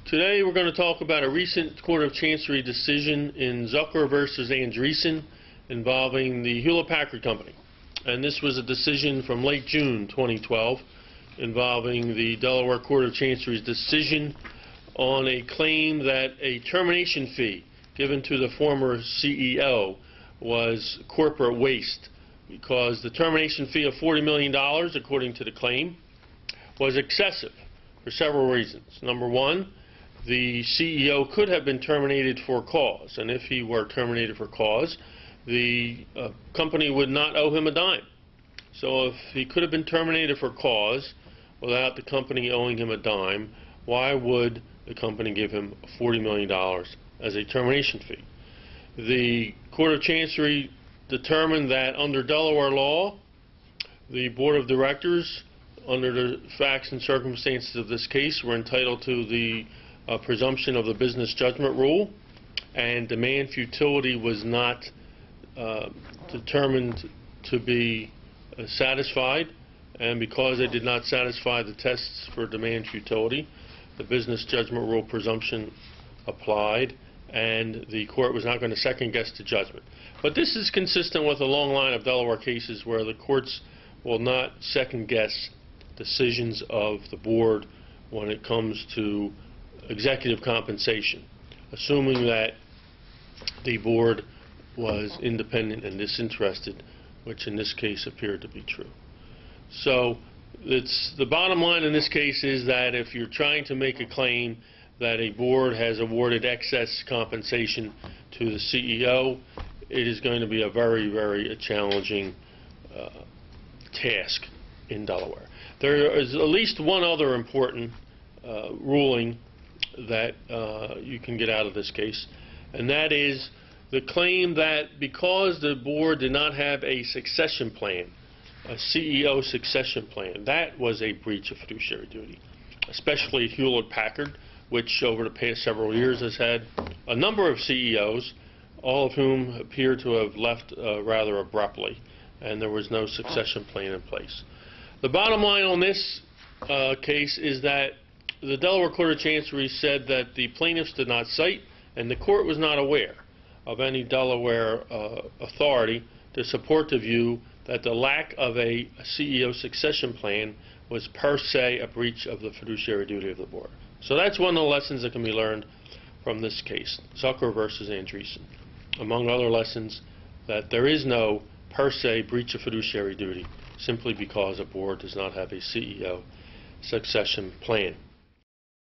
Today we're going to talk about a recent Court of Chancery decision in Zucker versus Andreesen involving the Hewlett-Packard Company. And this was a decision from late June 2012 involving the Delaware Court of Chancery's decision on a claim that a termination fee given to the former CEO was corporate waste because the termination fee of $40 million, according to the claim, was excessive for several reasons. Number one, the CEO could have been terminated for cause, and if he were terminated for cause, the company would not owe him a dime. So if he could have been terminated for cause without the company owing him a dime, why would the company give him $40 million as a termination fee? The Court of Chancery determined that under Delaware law, the Board of Directors, under the facts and circumstances of this case, were entitled to the presumption of the business judgment rule, and demand futility was not determined to be satisfied, and because they did not satisfy the tests for demand futility, the business judgment rule presumption applied, and the court was not going to second-guess the judgment. But this is consistent with a long line of Delaware cases where the courts will not second-guess decisions of the board when it comes to executive compensation, assuming that the board was independent and disinterested, which in this case appeared to be true. So the bottom line in this case is that if you're trying to make a claim that a board has awarded excess compensation to the CEO, it is going to be a very, very challenging task in Delaware. There is at least one other important ruling that you can get out of this case, and that is the claim that because the board did not have a succession plan, a CEO succession plan, that was a breach of fiduciary duty, especially Hewlett-Packard, which over the past several years has had a number of CEOs, all of whom appear to have left rather abruptly, and there was no succession plan in place. The bottom line on this case is that the Delaware Court of Chancery said that the plaintiffs did not cite, and the court was not aware of any Delaware authority to support the view that the lack of a CEO succession plan was per se a breach of the fiduciary duty of the board. So that's one of the lessons that can be learned from this case, Zucker versus Andreesen. Among other lessons, that there is no per se breach of fiduciary duty simply because a board does not have a CEO succession plan.